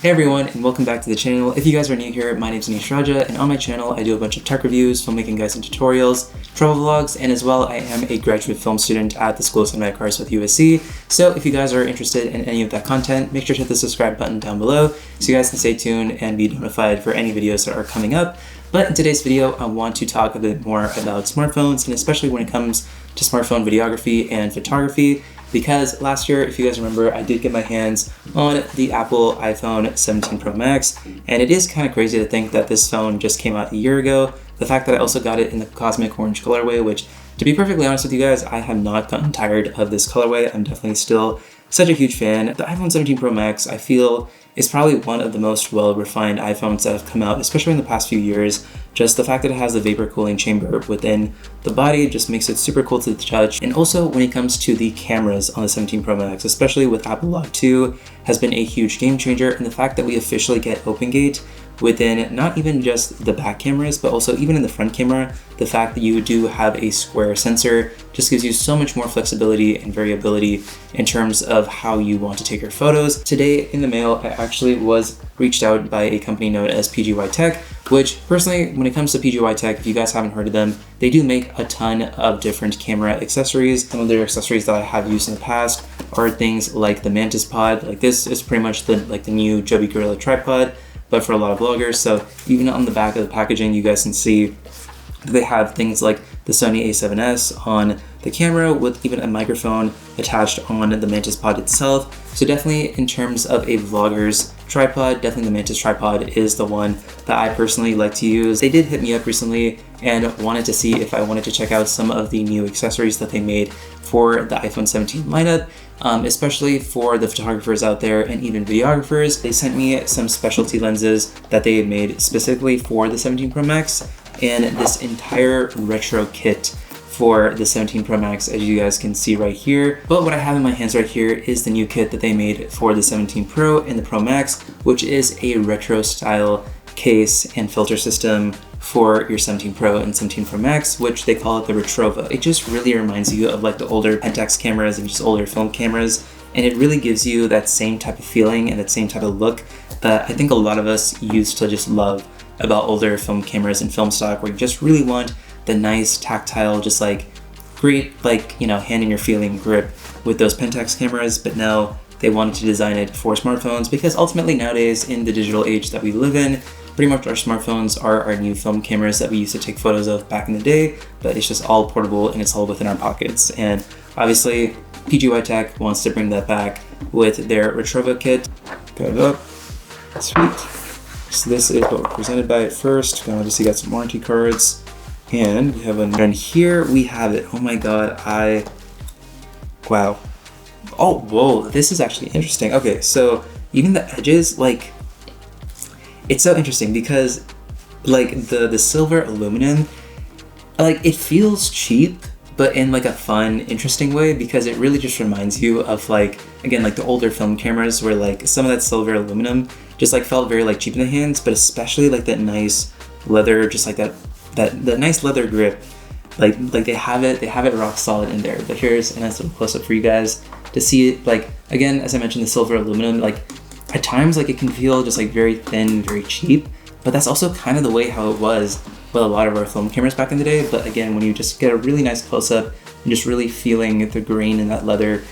Hey everyone, and welcome back to the channel. If you guys are new here, my name is Anish Raja, and on my channel I do a bunch of tech reviews, filmmaking guides and tutorials, travel vlogs, and as well I am a graduate film student at the School of Cinematic Arts with USC. So if you guys are interested in any of that content, make sure to hit the subscribe button down below so you guys can stay tuned and be notified for any videos that are coming up. But in today's video, I want to talk a bit more about smartphones, and especially when it comes to smartphone videography and photography. Because last year, if you guys remember, I did get my hands on the Apple iPhone 17 Pro Max, and it is kind of crazy to think that this phone just came out a year ago. The fact that I also got it in the cosmic orange colorway, which, to be perfectly honest with you guys, I have not gotten tired of this colorway. I'm definitely still such a huge fan. The iPhone 17 Pro Max, I feel, is probably one of the most well-refined iPhones that have come out, especially in the past few years. Just the fact that it has the vapor cooling chamber within the body just makes it super cool to the touch. And also when it comes to the cameras on the 17 Pro Max, especially with Apple Lock 2, has been a huge game changer. And the fact that we officially get Open Gate within not even just the back cameras, but also even in the front camera, the fact that you do have a square sensor just gives you so much more flexibility and variability in terms of how you want to take your photos. Today in the mail, I actually was reached out by a company known as PGY Tech, which personally, when it comes to PGY Tech, if you guys haven't heard of them, they do make a ton of different camera accessories. Some of their accessories that I have used in the past are things like the Mantis Pod. Like this is pretty much the new Joby Gorilla tripod, but for a lot of vloggers. So even on the back of the packaging, you guys can see they have things like the Sony a7S on the camera with even a microphone attached on the Mantis Pod itself. So definitely in terms of a vlogger's tripod, definitely the Mantis tripod is the one that I personally like to use. They did hit me up recently and wanted to see if I wanted to check out some of the new accessories that they made for the iPhone 17 lineup, especially for the photographers out there and even videographers. They sent me some specialty lenses that they had made specifically for the 17 Pro Max and this entire retro kit for the 17 Pro Max, as you guys can see right here. But what I have in my hands right here is the new kit that they made for the 17 Pro and the Pro Max, which is a retro style case and filter system for your 17 Pro and 17 Pro Max, which they call it the RetroVa. It just really reminds you of like the older Pentax cameras and just older film cameras, and it really gives you that same type of feeling and that same type of look that I think a lot of us used to just love about older film cameras and film stock, where you just really want the nice tactile, just like great, like, you know, hand in your feeling grip with those Pentax cameras. But now they wanted to design it for smartphones, because ultimately nowadays in the digital age that we live in, pretty much our smartphones are our new film cameras that we used to take photos of back in the day, but it's just all portable and it's all within our pockets. And obviously PGY Tech wants to bring that back with their RetroVa kit. Got it up, sweet. So this is what we're presented by at first. Obviously got some warranty cards, and we have and here we have it. Oh my god, wow. Oh, whoa, this is actually interesting. Okay, so even the edges, like, it's so interesting because like the silver aluminum, like, it feels cheap, but in like a fun, interesting way, because it really just reminds you of, like, again, like the older film cameras where like some of that silver aluminum just like felt very like cheap in the hands, but especially like that nice leather, just like that nice leather grip, like they have it rock solid in there. But here's a nice little close-up for you guys to see it. Like, again, as I mentioned, the silver aluminum, like at times like it can feel just like very thin, very cheap, but that's also kind of the way how it was with a lot of our film cameras back in the day. But again, when you just get a really nice close-up and just really feeling the grain in that leather,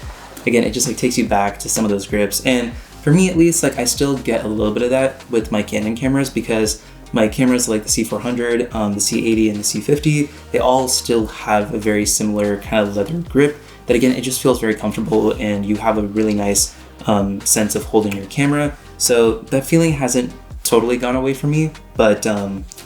again, it just like takes you back to some of those grips. And for me at least, like, I still get a little bit of that with my Canon cameras, because my cameras like the C400, the C80 and the C50, they all still have a very similar kind of leather grip that, again, it just feels very comfortable, and you have a really nice sense of holding your camera. So that feeling hasn't totally gone away from me, but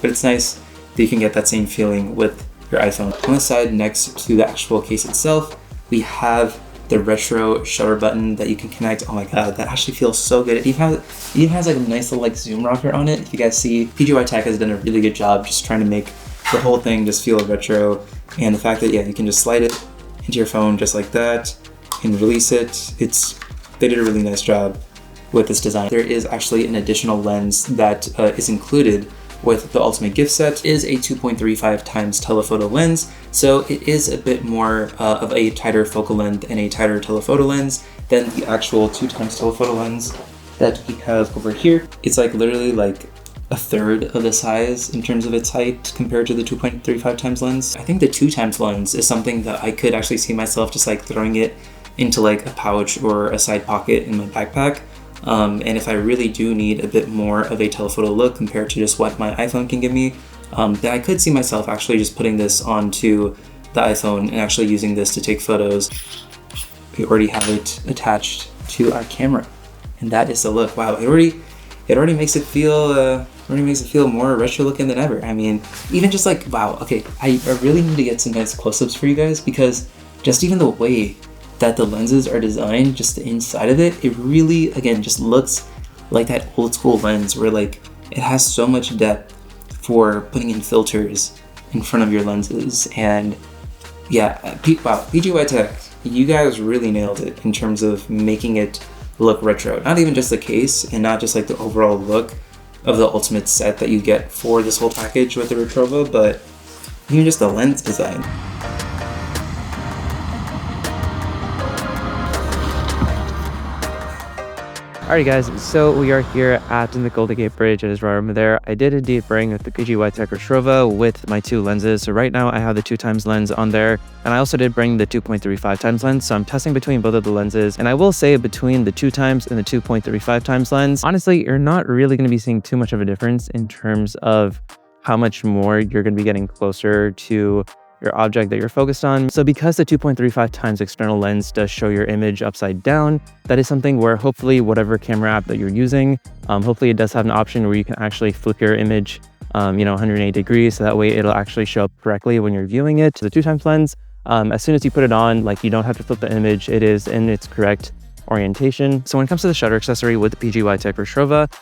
it's nice that you can get that same feeling with your iPhone. On the side next to the actual case itself, we have the retro shutter button that you can connect. Oh my god, that actually feels so good. It even has like a nice little like zoom rocker on it. If you guys see, PGY Tech has done a really good job just trying to make the whole thing just feel retro. And the fact that, yeah, you can just slide it into your phone just like that and release it. They did a really nice job with this design. There is actually an additional lens that is included with the Ultimate Gift Set. Is a 2.35 times telephoto lens, so it is a bit more of a tighter focal length and a tighter telephoto lens than the actual 2 times telephoto lens that we have over here. It's like literally like a third of the size in terms of its height compared to the 2.35 times lens. I think the 2 times lens is something that I could actually see myself just like throwing it into like a pouch or a side pocket in my backpack. And if I really do need a bit more of a telephoto look compared to just what my iPhone can give me, then I could see myself actually just putting this onto the iPhone and actually using this to take photos. We already have it attached to our camera, and that is the look. Wow, it already makes it feel more retro looking than ever. I mean, even just like, wow, okay, I really need to get some nice close-ups for you guys, because just even the way that the lenses are designed, just the inside of it, it really, again, just looks like that old school lens where like it has so much depth for putting in filters in front of your lenses. And yeah, wow, PGY Tech, you guys really nailed it in terms of making it look retro. Not even just the case and not just like the overall look of the ultimate set that you get for this whole package with the RetroVa, but even just the lens design. Alright guys, so we are here at the Golden Gate Bridge. It is right over there. I did indeed bring the PGY Tech RetroVa with my 2 lenses. So right now I have the 2 times lens on there, and I also did bring the 2.35 times lens. So I'm testing between both of the lenses, and I will say between the 2 times and the 2.35 times lens, honestly, you're not really going to be seeing too much of a difference in terms of how much more you're going to be getting closer to your object that you're focused on. So because the 2.35 times external lens does show your image upside down, that is something where hopefully whatever camera app that you're using, hopefully it does have an option where you can actually flip your image 180 degrees, so that way it'll actually show up correctly when you're viewing it. The 2 times lens, as soon as you put it on, like, you don't have to flip the image, it is in its correct orientation. So when it comes to the shutter accessory with the PGY Tech RetroVa,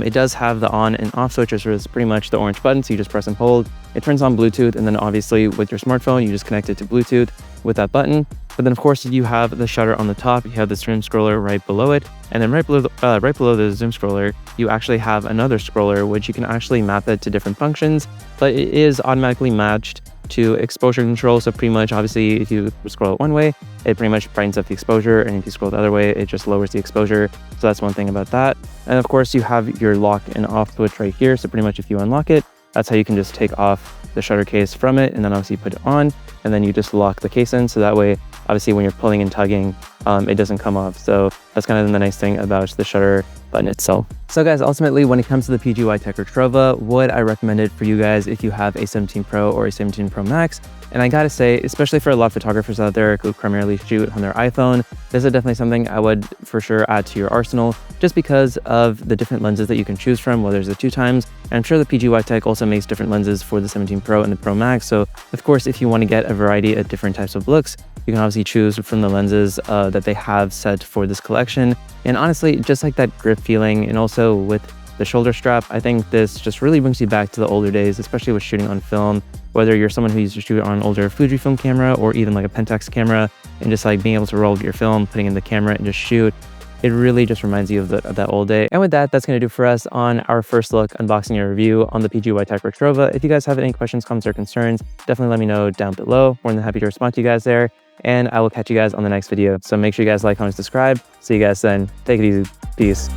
it does have the on and off switch, which is pretty much the orange button, so you just press and hold. It turns on Bluetooth, and then obviously with your smartphone, you just connect it to Bluetooth with that button. But then of course you have the shutter on the top, you have the zoom scroller right below it, and then right below the zoom scroller, you actually have another scroller, which you can actually map it to different functions, but it is automatically matched to exposure control. So pretty much, obviously, if you scroll it one way, it pretty much brightens up the exposure, and if you scroll the other way, it just lowers the exposure. So that's one thing about that. And of course, you have your lock and off switch right here. So pretty much if you unlock it, that's how you can just take off the shutter case from it, and then obviously put it on, and then you just lock the case in. So that way, obviously, when you're pulling and tugging, it doesn't come off. So that's kind of the nice thing about the shutter button itself. So guys, ultimately, when it comes to the PGY Tech RetroVa, would I recommend it for you guys if you have a 17 Pro or a 17 Pro Max? And I gotta say, especially for a lot of photographers out there who primarily shoot on their iPhone, this is definitely something I would for sure add to your arsenal, just because of the different lenses that you can choose from, whether it's the 2 times. And I'm sure the PGY Tech also makes different lenses for the 17 Pro and the Pro Max. So of course, if you want to get a variety of different types of looks, you can obviously choose from the lenses that they have set for this collection. And honestly, just like that grip feeling, and also with the shoulder strap, I think this just really brings you back to the older days, especially with shooting on film. Whether you're someone who used to shoot on an older Fujifilm camera or even like a Pentax camera, and just like being able to roll your film, putting in the camera and just shoot, it really just reminds you of that old day. And with that, that's going to do for us on our first look, unboxing, and review on the PGY Tech RetroVa. If you guys have any questions, comments, or concerns, definitely let me know down below. More than happy to respond to you guys there. And I will catch you guys on the next video. So make sure you guys like, comment, subscribe. See you guys then. Take it easy. Peace.